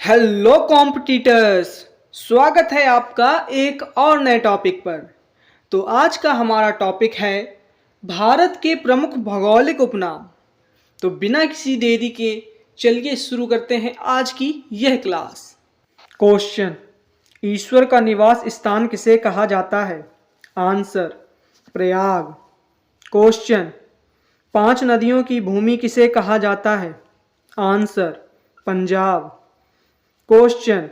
Hello competitors, स्वागत है आपका एक और नए टॉपिक पर। तो आज का हमारा टॉपिक है भारत के प्रमुख भौगोलिक उपनाम। तो बिना किसी देरी के चलिए शुरू करते हैं आज की यह क्लास। क्वेश्चन, ईश्वर का निवास स्थान किसे कहा जाता है? आंसर, प्रयाग। क्वेश्चन, 5 नदियों की भूमि किसे कहा जाता है? आंसर, पंजाब। क्वेश्चन,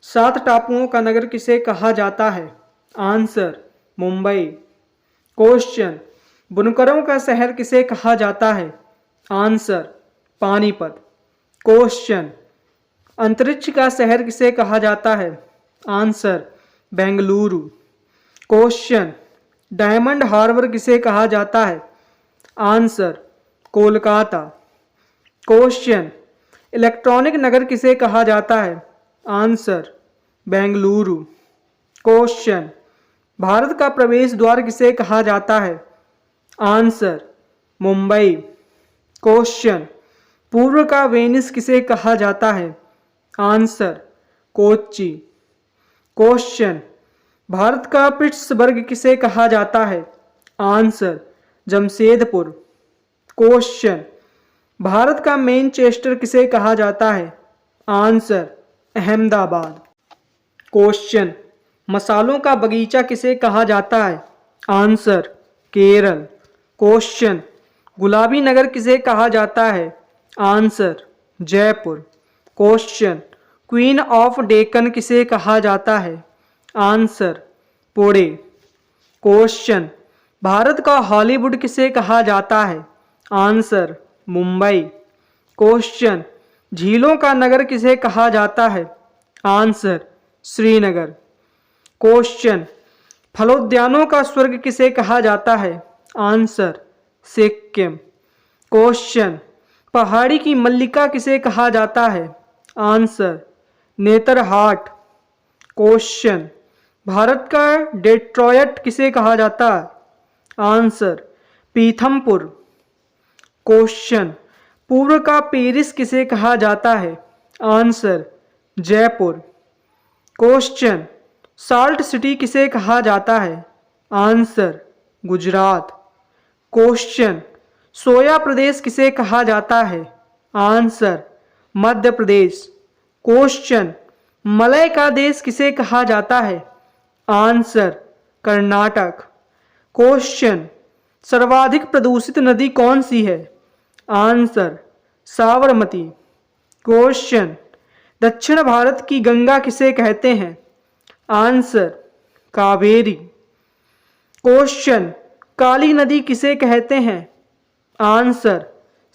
7 टापुओं का नगर किसे कहा जाता है? आंसर, मुंबई। क्वेश्चन, बुनकरों का शहर किसे कहा जाता है? आंसर, पानीपत। क्वेश्चन, अंतरिक्ष का शहर किसे कहा जाता है? Answer, Bengaluru. Question, diamond harbour किसे कहा जाता है? Answer, Kolkata. Question, electronic Nagar किसे कहा जाता है? आंसर, बेंगलुरु। क्वेश्चन, भारत का प्रवेश द्वार किसे कहा जाता है? आंसर, मुंबई। क्वेश्चन, पूर्व का वेनिस किसे कहा जाता है? आंसर, कोच्चि। क्वेश्चन, भारत का पिट्सबर्ग किसे कहा जाता है? आंसर, जमशेदपुर। क्वेश्चन, भारत का मैनचेस्टर किसे कहा जाता है? आंसर, अहमदाबाद। क्वेश्चन, मसालों का बगीचा किसे कहा जाता है? आंसर, केरल। क्वेश्चन, गुलाबी नगर किसे कहा जाता है? Answer, Jaipur. Question, queen of Deccan किसे कहा जाता है? आंसर, पुणे। क्वेश्चन, भारत का हॉलीवुड किसे कहा जाता है? आंसर, मुंबई। क्वेश्चन, झीलों का नगर किसे कहा जाता है? आंसर, श्रीनगर। क्वेश्चन, फलोद्यानों का स्वर्ग किसे कहा जाता है? आंसर, सिक्किम। क्वेश्चन, पहाड़ी की मल्लिका किसे कहा जाता है? आंसर, नेतरहाट। क्वेश्चन, भारत का डेट्रॉयट किसे कहा जाता है? आंसर, पीथमपुर। क्वेश्चन, पूर्व का पेरिस किसे कहा जाता है? Answer, Jaipur. Question, salt city किसे कहा जाता है? आंसर, गुजरात। क्वेश्चन, सोया प्रदेश किसे कहा जाता है? Answer, Madhya Pradesh. Question, Malay का देश किसे कहा जाता है? आंसर, कर्नाटक। क्वेश्चन, सर्वाधिक प्रदूषित नदी कौन सी है? आंसर, साबरमती। क्वेश्चन, दक्षिण भारत की गंगा किसे कहते हैं? आंसर, कावेरी। क्वेश्चन, काली नदी किसे कहते हैं? Answer,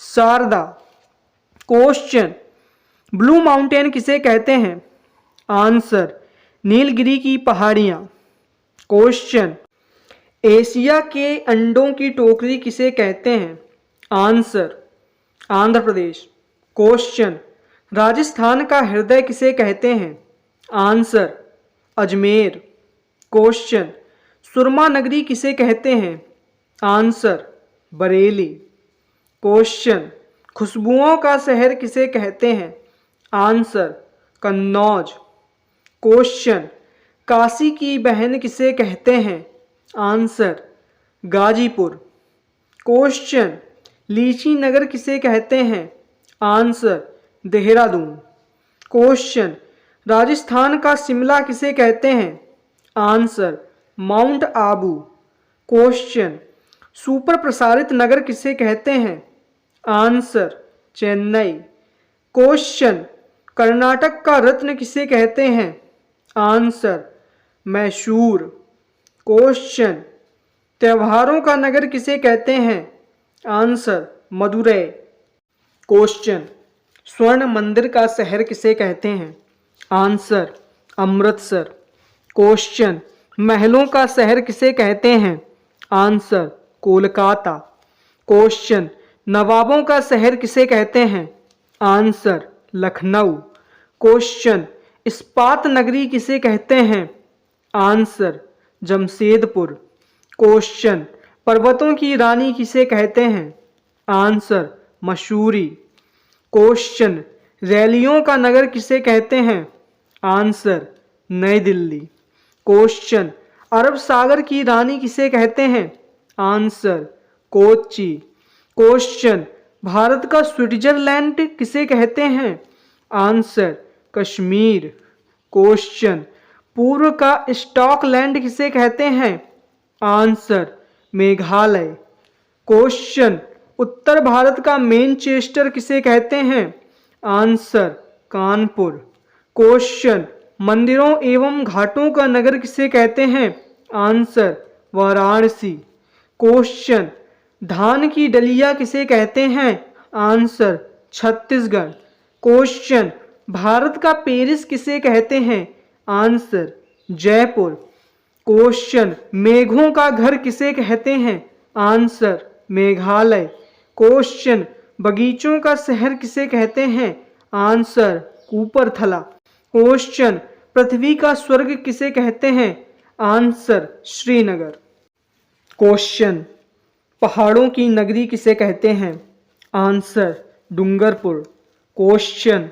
Sharda. Question, blue mountain किसे कहते हैं? आंसर, नीलगिरी की पहाड़ियाँ। क्वेश्चन, एशिया के अंडों की टोकरी किसे कहते हैं? आंसर, आंध्र प्रदेश। क्वेश्चन, राजस्थान का हृदय किसे कहते हैं? आंसर, अजमेर। क्वेश्चन, सुरमा नगरी किसे कहते हैं? आंसर, बरेली। क्वेश्चन, खुशबुओं का शहर किसे कहते हैं? आंसर, कन्नौज। क्वेश्चन, काशी की बहन किसे कहते हैं? आंसर, गाजीपुर। क्वेश्चन, लीची नगर किसे कहते हैं? आंसर, देहरादून। क्वेश्चन, राजस्थान का शिमला किसे कहते हैं? Answer, mount Abu. Question, super प्रसारित नगर किसे कहते हैं? आंसर, चेन्नई। क्वेश्चन, कर्नाटक का रत्न किसे कहते हैं? आंसर, मैसूर। क्वेश्चन, त्योहारों का नगर किसे कहते हैं? आंसर, मदुरै। क्वेश्चन, स्वर्ण मंदिर का शहर किसे कहते हैं? आंसर, अमृतसर। क्वेश्चन, महलों का शहर किसे कहते हैं? आंसर, कोलकाता। क्वेश्चन, नवाबों का शहर किसे कहते हैं? आंसर, लखनऊ। क्वेश्चन, इस्पात नगरी किसे कहते हैं? आंसर, जमशेदपुर। क्वेश्चन, पर्वतों की रानी किसे कहते हैं? आंसर, मसूरी। क्वेश्चन, रैलियों का नगर किसे कहते हैं? आंसर, नई दिल्ली। क्वेश्चन, अरब सागर की रानी किसे कहते हैं? आंसर, कोच्चि। क्वेश्चन, भारत का स्विट्जरलैंड किसे कहते हैं? आंसर, कश्मीर। क्वेश्चन, पूर्व का स्टॉकलैंड किसे कहते हैं? आंसर, मेघालय। क्वेश्चन, उत्तर भारत का मैनचेस्टर किसे कहते हैं? आंसर, कानपुर। क्वेश्चन, मंदिरों एवं घाटों का नगर किसे कहते हैं? आंसर, वाराणसी। क्वेश्चन, धान की डलिया किसे कहते हैं? आंसर, छत्तीसगढ़। क्वेश्चन, भारत का पेरिस किसे कहते हैं? आंसर, जयपुर। क्वेश्चन, मेघों का घर किसे कहते हैं? आंसर, मेघालय। क्वेश्चन, बगीचों का शहर किसे कहते हैं? आंसर, कूपरथला। क्वेश्चन, पृथ्वी का स्वर्ग किसे कहते हैं? आंसर, श्रीनगर। क्वेश्चन, पहाड़ों की नगरी किसे कहते हैं? आंसर, डूंगरपुर। क्वेश्चन,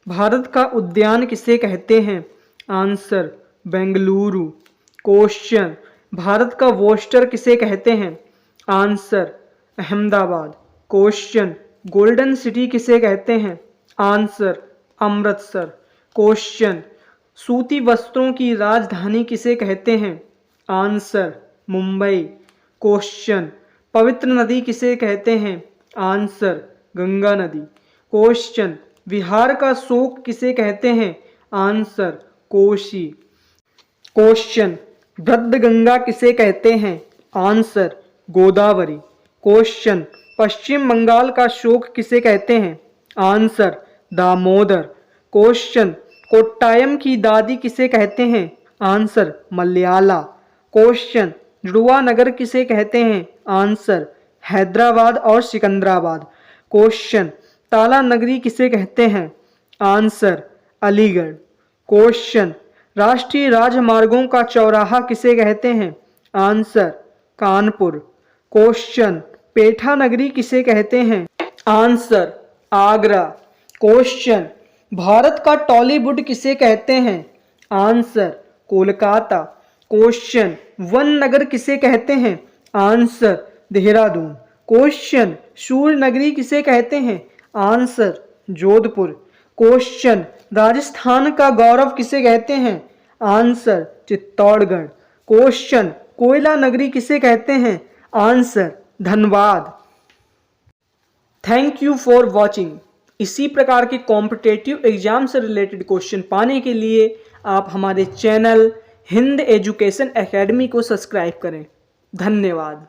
भारत का उद्यान किसे कहते हैं? आंसर, बेंगलुरु। क्वेश्चन, भारत का वोस्टर किसे कहते हैं? Answer, Ahmedabad. Question, golden city किसे कहते हैं? आंसर, अमृतसर। क्वेश्चन, सूती वस्त्रों की राजधानी किसे कहते हैं? आंसर, मुंबई। क्वेश्चन, पवित्र नदी किसे कहते हैं? आंसर, गंगा नदी। क्वेश्चन, बिहार का शोक किसे कहते हैं? आंसर, कोसी। क्वेश्चन, वृद्ध गंगा किसे कहते हैं? आंसर, गोदावरी। क्वेश्चन, पश्चिम बंगाल का शोक किसे कहते हैं? आंसर, दामोदर। क्वेश्चन, कोट्टायम की दादी किसे कहते हैं? Answer, Malaya. क्वेश्चन, जुड़वा नगर किसे कहते हैं? आंसर, हैदराबाद और सिकंदराबाद। क्वेश्चन, ताला नगरी किसे कहते हैं? आंसर, अलीगढ़। क्वेश्चन, राष्ट्रीय राजमार्गों का चौराहा किसे कहते हैं? आंसर, कानपुर। क्वेश्चन, पेठा नगरी किसे कहते हैं? आंसर, आगरा। क्वेश्चन, भारत का टॉलीवुड किसे कहते हैं? आंसर, कोलकाता। क्वेश्चन, वन नगर किसे कहते हैं? आंसर, देहरादून। क्वेश्चन, सूर्य नगरी किसे कहते हैं? आंसर, जोधपुर। क्वेश्चन, राजस्थान का गौरव किसे कहते हैं? आंसर, चित्तौड़गढ़। क्वेश्चन, कोयला नगरी किसे कहते हैं? Answer, Dhanbad. Thank you for watching. इसी प्रकार के कॉम्पिटेटिव एग्जाम से रिलेटेड क्वेश्चन पाने के लिए आप हमारे चैनल हिंद एजुकेशन एकेडमी को सब्सक्राइब करें। धन्यवाद।